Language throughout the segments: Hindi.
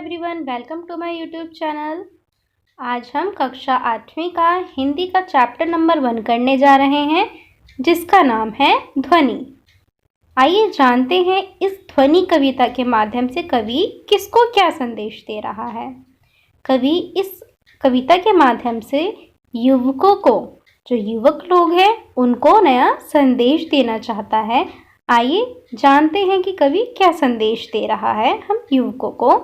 Everyone, welcome to my YouTube channel. आज हम कक्षा 8वीं का हिंदी का चैप्टर नंबर 1 करने जा रहे हैं, जिसका नाम है ध्वनि। आइए जानते हैं इस ध्वनि कविता के माध्यम से कवि किसको क्या संदेश दे रहा है। कवि इस कविता के माध्यम से युवकों को, जो युवक लोग हैं, उनको नया संदेश देना चाहता है। आइए जानते हैं कि कवि क्या संदेश दे रहा है हम युवकों को।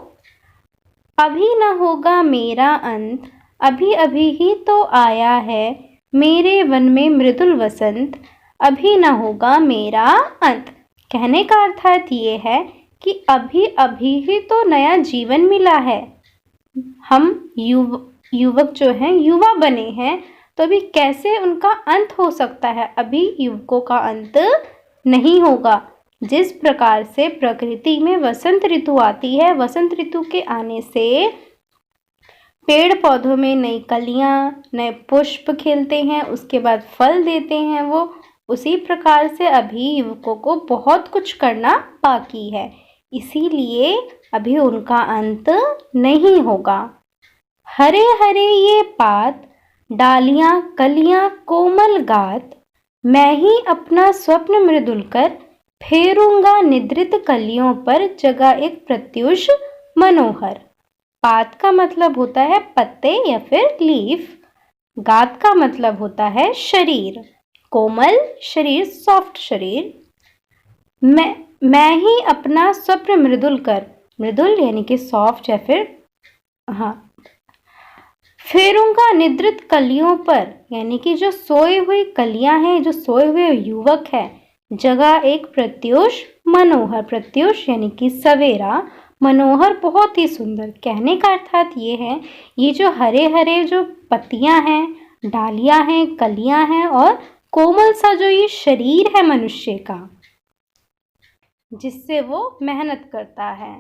अभी न होगा मेरा अंत, अभी अभी ही तो आया है मेरे वन में मृदुल वसंत, अभी न होगा मेरा अंत। कहने का अर्थात ये है कि अभी अभी ही तो नया जीवन मिला है। हम युवक जो हैं, युवा बने हैं, तो अभी कैसे उनका अंत हो सकता है? अभी युवकों का अंत नहीं होगा। जिस प्रकार से प्रकृति में वसंत ऋतु आती है, वसंत ऋतु के आने से पेड़ पौधों में नई कलियां, नए पुष्प खिलते हैं, उसके बाद फल देते हैं वो, उसी प्रकार से अभी युवकों को बहुत कुछ करना बाकी है। इसीलिए अभी उनका अंत नहीं होगा। हरे हरे ये पात, डालियां कलियां कोमल गात, मैं ही अपना स्वप्न मृदुल कर फेरूंगा निद्रित कलियों पर जगा एक प्रत्युष मनोहर। पात का मतलब होता है पत्ते या फिर लीफ। गात का मतलब होता है शरीर, कोमल शरीर, सॉफ्ट शरीर। मैं ही अपना स्वप्न मृदुल कर, मृदुल यानी कि सॉफ्ट या फिर फेरूंगा निद्रित कलियों पर, यानी कि जो सोए हुई कलियां हैं, जो सोए हुए युवक है, जगह एक प्रत्युष मनोहर। प्रत्युष यानी कि सवेरा, मनोहर बहुत ही सुंदर। कहने का अर्थात ये है, ये जो हरे हरे जो पत्तियां हैं, डालियां हैं, कलियां हैं और कोमल सा जो ये शरीर है मनुष्य का, जिससे वो मेहनत करता है।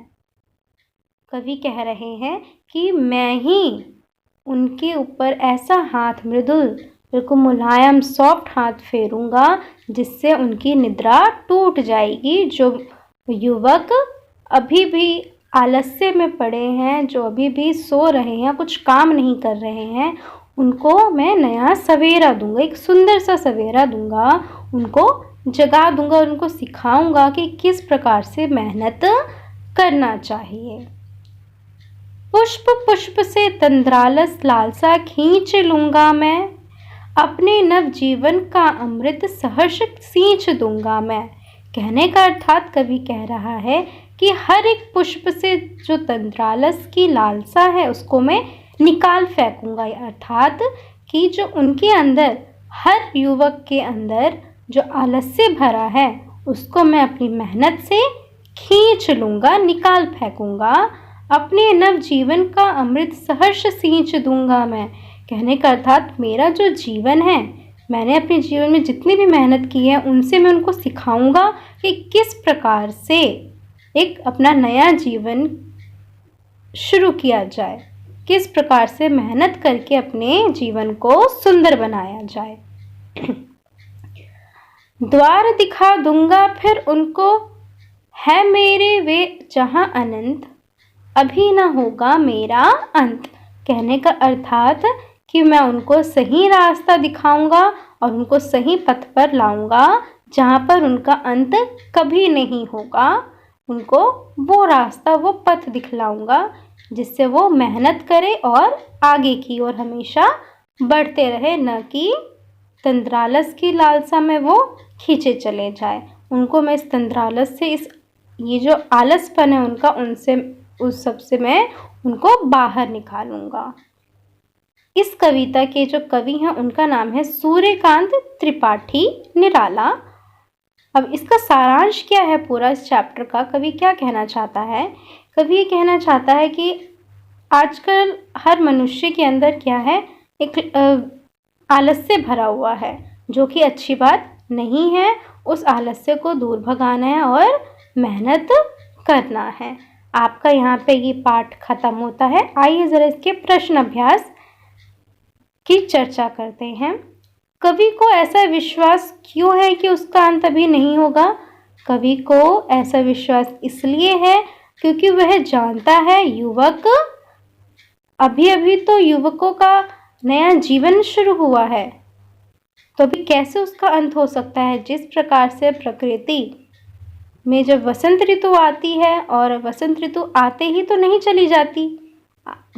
कवि कह रहे हैं कि मैं ही उनके ऊपर ऐसा हाथ मृदुल, बिल्कुल मुलायम सॉफ्ट हाथ फेरूंगा जिससे उनकी निद्रा टूट जाएगी। जो युवक अभी भी आलस्य में पड़े हैं, जो अभी भी सो रहे हैं, कुछ काम नहीं कर रहे हैं, उनको मैं नया सवेरा दूंगा, एक सुंदर सा सवेरा दूंगा, उनको जगा दूंगा, उनको सिखाऊंगा कि किस प्रकार से मेहनत करना चाहिए। पुष्प पुष्प से तंद्रालस लालसा खींच लूंगा मैं, अपने नव जीवन का अमृत सहर्ष सींच दूंगा मैं। कहने का अर्थात कवि कह रहा है कि हर एक पुष्प से जो तंद्रालस की लालसा है उसको मैं निकाल फेंकूंगा। अर्थात कि जो उनके अंदर, हर युवक के अंदर जो आलस्य भरा है, उसको मैं अपनी मेहनत से खींच लूंगा, निकाल फेंकूंगा। अपने नव जीवन का अमृत सहर्ष सींच दूंगा मैं। कहने का अर्थात मेरा जो जीवन है, मैंने अपने जीवन में जितनी भी मेहनत की है, उनसे मैं उनको सिखाऊंगा कि किस प्रकार से एक अपना नया जीवन शुरू किया जाए, किस प्रकार से मेहनत करके अपने जीवन को सुंदर बनाया जाए। द्वार दिखा दूंगा फिर उनको, है मेरे वे जहां अनंत, अभी न होगा मेरा अंत। कहने का अर्थात कि मैं उनको सही रास्ता दिखाऊंगा और उनको सही पथ पर लाऊंगा, जहाँ पर उनका अंत कभी नहीं होगा। उनको वो रास्ता, वो पथ दिखलाऊंगा जिससे वो मेहनत करे और आगे की ओर हमेशा बढ़ते रहे, न कि तंद्रालस की लालसा में वो खींचे चले जाए। उनको मैं इस तंद्रालस से, ये जो आलसपन है उनका, उस सब से मैं उनको बाहर निकालूंगा। इस कविता के जो कवि हैं उनका नाम है सूर्यकांत त्रिपाठी निराला। अब इसका सारांश क्या है पूरा इस चैप्टर का? कवि क्या कहना चाहता है? कवि ये कहना चाहता है कि आजकल हर मनुष्य के अंदर क्या है, एक आलस्य भरा हुआ है, जो कि अच्छी बात नहीं है। उस आलस्य को दूर भगाना है और मेहनत करना है। आपका यहाँ पे ये पाठ खत्म होता है। आइए ज़रा इसके प्रश्न अभ्यास की चर्चा करते हैं। कवि को ऐसा विश्वास क्यों है कि उसका अंत अभी नहीं होगा? कवि को ऐसा विश्वास इसलिए है क्योंकि वह जानता है युवक अभी तो युवकों का नया जीवन शुरू हुआ है, तो अभी कैसे उसका अंत हो सकता है। जिस प्रकार से प्रकृति में जब वसंत ऋतु आती है, और वसंत ऋतु आते ही तो नहीं चली जाती,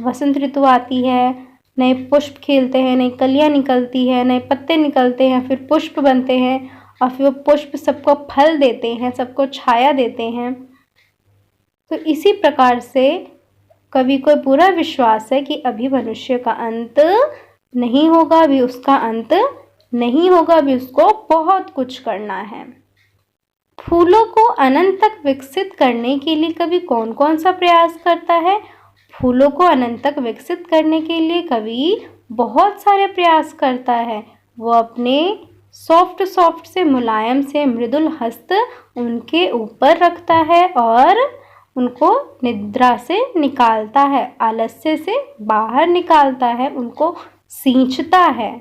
वसंत ऋतु आती है, नए पुष्प खिलते हैं, नई कलियां निकलती है, नए पत्ते निकलते हैं, फिर पुष्प बनते हैं, और फिर वो पुष्प सबको फल देते हैं, सबको छाया देते हैं। तो इसी प्रकार से कवि को पूरा विश्वास है कि अभी मनुष्य का अंत नहीं होगा, अभी उसका अंत नहीं होगा, अभी उसको बहुत कुछ करना है। फूलों को अनंत तक विकसित करने के लिए कवि कौन कौन सा प्रयास करता है। फूलों को अनंत तक विकसित करने के लिए कवि बहुत सारे प्रयास करता है। वो अपने सॉफ्ट से, मुलायम से मृदुल हस्त उनके ऊपर रखता है और उनको निद्रा से निकालता है, आलस्य से बाहर निकालता है, उनको सींचता है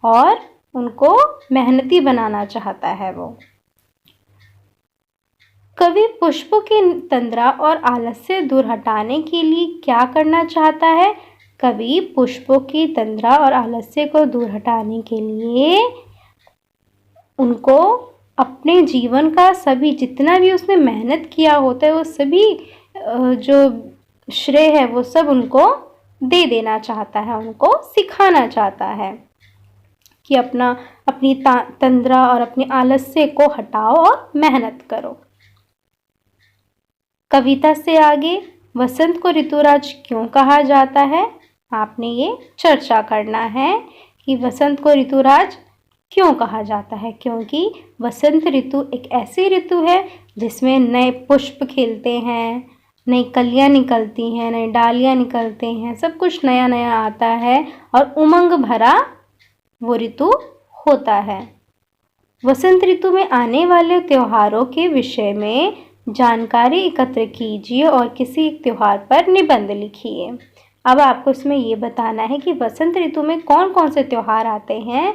और उनको मेहनती बनाना चाहता है। वो कवि पुष्पों की तंद्रा और आलस्य दूर हटाने के लिए क्या करना चाहता है। कवि पुष्पों की तंद्रा और आलस्य को दूर हटाने के लिए उनको अपने जीवन का सभी, जितना भी उसने मेहनत किया होता है, वो सभी जो श्रेय है वो सब उनको दे देना चाहता है, उनको सिखाना चाहता है कि अपनी तंद्रा और अपने आलस्य को हटाओ और मेहनत करो। कविता से आगे वसंत को ऋतुराज क्यों कहा जाता है, आपने ये चर्चा करना है कि वसंत को ऋतुराज क्यों कहा जाता है। क्योंकि वसंत ऋतु एक ऐसी ऋतु है जिसमें नए पुष्प खिलते हैं, नई कलियां निकलती हैं, नई डालियां निकलते हैं, सब कुछ नया नया आता है और उमंग भरा वो ऋतु होता है। वसंत ऋतु में आने वाले त्योहारों के विषय में जानकारी एकत्र कीजिए और किसी एक त्योहार पर निबंध लिखिए। अब आपको इसमें ये बताना है कि वसंत ऋतु में कौन कौन से त्योहार आते हैं,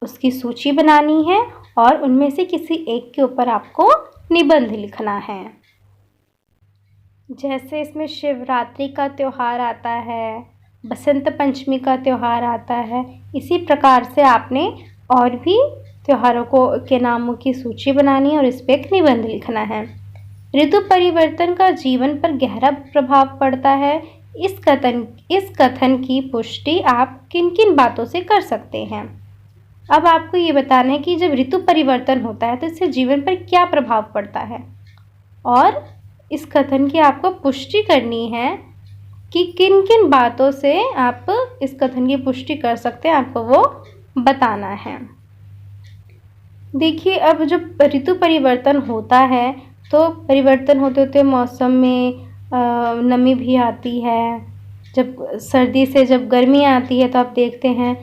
उसकी सूची बनानी है और उनमें से किसी एक के ऊपर आपको निबंध लिखना है। जैसे इसमें शिवरात्रि का त्यौहार आता है, बसंत पंचमी का त्यौहार आता है, इसी प्रकार से आपने और भी त्योहारों के नामों की सूची बनानी है और इस पर एक निबंध लिखना है। ऋतु परिवर्तन का जीवन पर गहरा प्रभाव पड़ता है। इस कथन की पुष्टि आप किन किन बातों से कर सकते हैं। अब आपको ये बताना है कि जब ऋतु परिवर्तन होता है तो इससे जीवन पर क्या प्रभाव पड़ता है, और इस कथन की आपको पुष्टि करनी है कि किन किन बातों से आप इस कथन की पुष्टि कर सकते हैं, आपको वो बताना है। देखिए, अब जब ऋतु परिवर्तन होता है तो परिवर्तन होते होते मौसम में नमी भी आती है। जब सर्दी से जब गर्मी आती है तो आप देखते हैं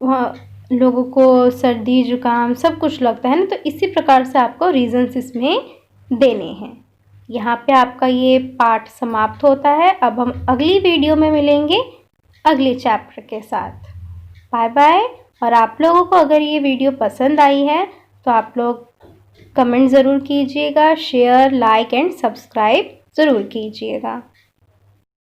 वहाँ लोगों को सर्दी जुकाम सब कुछ लगता है ना। तो इसी प्रकार से आपको रीजंस इसमें देने हैं। यहाँ पे आपका ये पाठ समाप्त होता है। अब हम अगली वीडियो में मिलेंगे अगले चैप्टर के साथ। Bye bye. और आप लोगों को अगर ये वीडियो पसंद आई है तो आप लोग कमेंट ज़रूर कीजिएगा, शेयर, लाइक एंड सब्सक्राइब ज़रूर कीजिएगा।